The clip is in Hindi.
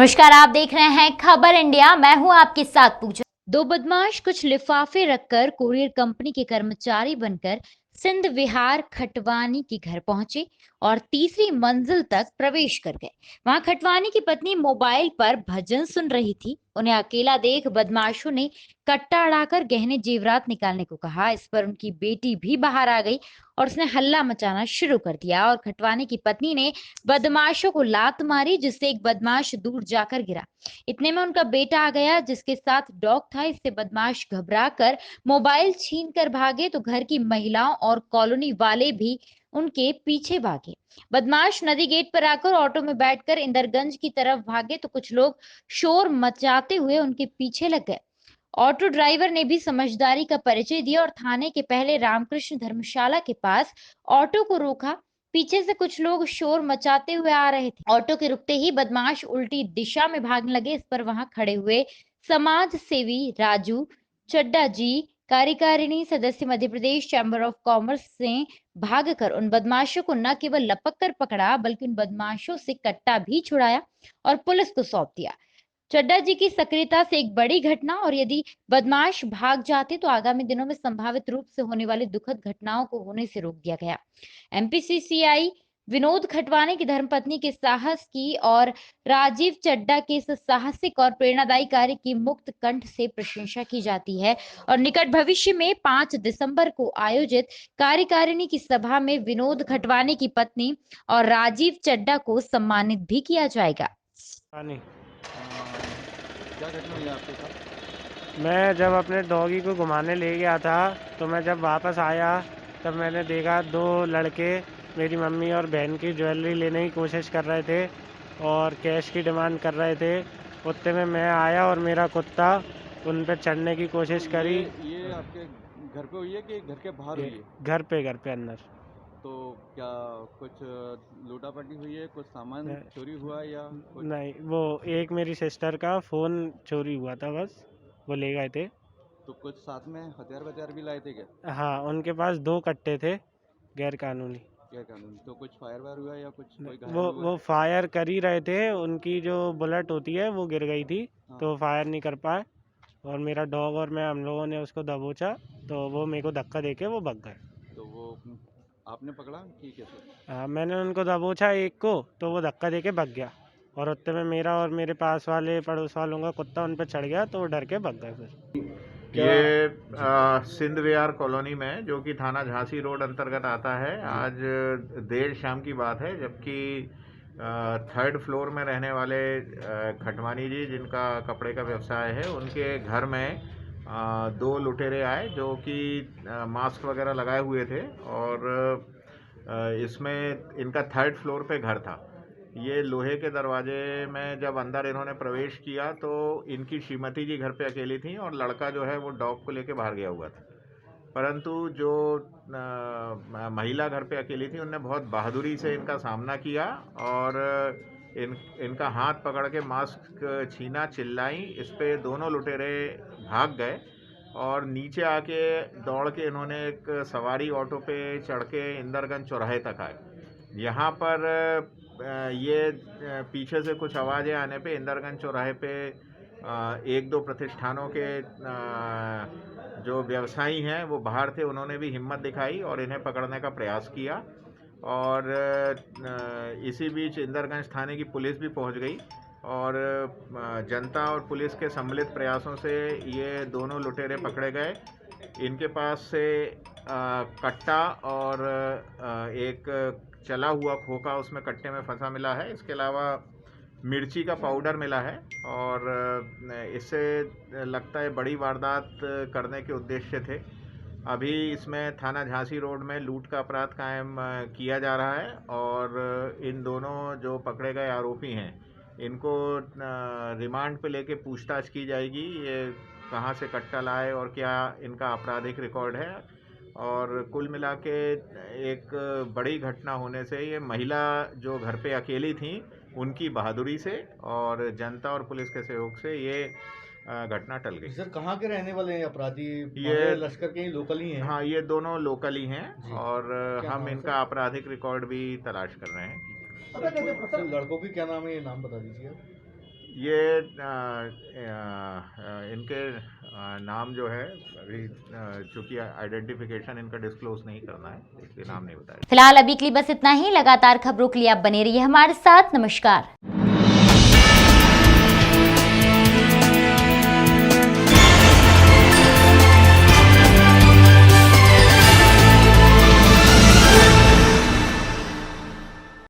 नमस्कार, आप देख रहे हैं खबर इंडिया। मैं हूं आपके साथ पूजा। दो बदमाश कुछ लिफाफे रखकर कुरियर कंपनी के कर्मचारी बनकर सिंध विहार खटवानी के घर पहुंचे और तीसरी मंजिल तक प्रवेश कर गए। वहां खटवानी की पत्नी मोबाइल पर भजन सुन रही थी। उन्हें अकेला देख बदमाशों ने कट्टा अड़ाकर गहने जेवरात निकालने को कहा। इस पर उनकी बेटी भी बाहर आ गई और उसने हल्ला मचाना शुरू कर दिया और खटवानी की पत्नी ने बदमाशों को लात मारी, जिससे एक बदमाश दूर जाकर गिरा। इतने में उनका बेटा आ गया जिसके साथ डॉग था। इससे बदमाश घबराकर मोबाइल छीन कर भागे तो घर की महिलाओं और कॉलोनी वाले भी उनके पीछे भागे। बदमाश नदी गेट पर आकर ऑटो में बैठकर इंदरगंज की तरफ भागे तो कुछ लोग शोर मचाते हुए उनके पीछे लग गए। ऑटो ड्राइवर ने भी समझदारी का परिचय दिया और थाने के पहले रामकृष्ण धर्मशाला के पास ऑटो को रोका। पीछे से कुछ लोग शोर मचाते हुए आ रहे थे। ऑटो के रुकते ही बदमाश उल्टी दिशा में भागने लगे। इस पर वहां खड़े हुए समाज सेवी राजू चड्डा जी, कार्यकारिणी सदस्य Madhya Pradesh chamber of commerce से भागकर उन बदमाशों को न केवल लपक कर पकड़ा बल्कि उन बदमाशों से कट्टा भी छुड़ाया और पुलिस को सौंप दिया। चड्डा जी की सक्रियता से एक बड़ी घटना, और यदि बदमाश भाग जाते तो आगामी दिनों में संभावित रूप से होने वाली दुखद घटनाओं को होने से रोक दिया गया। एमपीसीसीआई विनोद खटवानी की धर्मपत्नी के साहस की और राजीव चड्डा के इस साहसिक और प्रेरणादायी कार्य की मुक्त कंठ से प्रशंसा की जाती है और निकट भविष्य में 5 दिसंबर को आयोजित कार्यकारिणी की सभा में विनोद खटवानी की पत्नी और राजीव चड्डा को सम्मानित भी किया जाएगा। क्या घटना हुई आपके साथ? मैं जब अपने डॉगी को घुमाने ले गया था तो मैं जब वापस आया तब मैंने देखा दो लड़के मेरी मम्मी और बहन की ज्वेलरी लेने की कोशिश कर रहे थे और कैश की डिमांड कर रहे थे। उतने में मैं आया और मेरा कुत्ता उन पर चढ़ने की कोशिश करी। ये आपके घर पे हुई है कि घर के बाहर हुई है? घर पे अंदर। तो क्या कुछ लूटापटी हुई है, कुछ सामान नहीं, चोरी हुआ या कुछ? नहीं, वो एक मेरी सिस्टर का फ़ोन चोरी हुआ था, बस वो ले गए थे। तो कुछ साथ में हथियार वथियार भी लाए थे क्या? हाँ, उनके पास 2 कट्टे थे गैर कानूनी। क्या कानून? तो कुछ फायर वायर हुआ या कुछ कोई घायल वो हुआ? वो फायर कर ही रहे थे, उनकी जो बुलेट होती है वो गिर गई थी। हाँ। तो फायर नहीं कर पाए और मेरा डॉग और मैं हम लोगों ने उसको दबोचा तो वो मेरे को धक्का देके वो भाग गए। तो वो आपने पकड़ा कि कैसे? हाँ, मैंने उनको दबोचा एक को तो वो धक्का देके भाग गया और उतने में मेरा और मेरे पास वाले पड़ोस वालों का कुत्ता उन पर चढ़ गया तो वो डर के भाग गए फिर। ये सिंध विहार कॉलोनी में, जो कि थाना झांसी रोड अंतर्गत आता है, आज देर शाम की बात है, जबकि 3rd फ्लोर में रहने वाले खटवानी जी, जिनका कपड़े का व्यवसाय है, उनके घर में 2 लुटेरे आए जो कि मास्क वगैरह लगाए हुए थे और इसमें इनका 3rd फ्लोर पे घर था। ये लोहे के दरवाजे में जब अंदर इन्होंने प्रवेश किया तो इनकी श्रीमती जी घर पे अकेली थी और लड़का जो है वो डॉग को लेके बाहर गया हुआ था। परंतु जो महिला घर पे अकेली थी उनने बहुत बहादुरी से इनका सामना किया और इनका हाथ पकड़ के मास्क छीना, चिल्लाई। इस पे दोनों लुटेरे भाग गए और नीचे आके दौड़ के इन्होंने एक सवारी ऑटो पे चढ़ के इंदरगंज चौराहे तक आए। यहाँ पर ये पीछे से कुछ आवाज़ें आने पे इंदरगंज चौराहे पे 1-2 प्रतिष्ठानों के जो व्यवसायी हैं वो बाहर थे, उन्होंने भी हिम्मत दिखाई और इन्हें पकड़ने का प्रयास किया और इसी बीच इंदरगंज थाने की पुलिस भी पहुंच गई और जनता और पुलिस के सम्मिलित प्रयासों से ये दोनों लुटेरे पकड़े गए। इनके पास से कट्टा और एक चला हुआ खोखा उसमें कट्टे में फंसा मिला है। इसके अलावा मिर्ची का पाउडर मिला है और इससे लगता है बड़ी वारदात करने के उद्देश्य थे। अभी इसमें थाना झांसी रोड में लूट का अपराध कायम किया जा रहा है और इन दोनों जो पकड़े गए आरोपी हैं इनको रिमांड पे लेके पूछताछ की जाएगी। ये कहाँ से कट्टा लाए और क्या इनका आपराधिक रिकॉर्ड है। और कुल मिला के एक बड़ी घटना होने से, ये महिला जो घर पे अकेली थी उनकी बहादुरी से और जनता और पुलिस के सहयोग से ये घटना टल गई। सर, कहाँ के रहने वाले हैं अपराधी? ये लश्कर के ही लोकल ही हैं? हाँ, ये दोनों लोकल ही हैं और हम इनका आपराधिक रिकॉर्ड भी तलाश कर रहे हैं। सर, लड़कों की क्या नाम है, ये नाम बता दीजिए। ये इनके नाम जो है अभी चूंकि आइडेंटिफिकेशन इनका डिस्क्लोज नहीं करना है, इसलिए नाम नहीं बताया। फिलहाल अभी के लिए बस इतना ही। लगातार खबरों के लिए आप बने रहिए हमारे साथ। नमस्कार।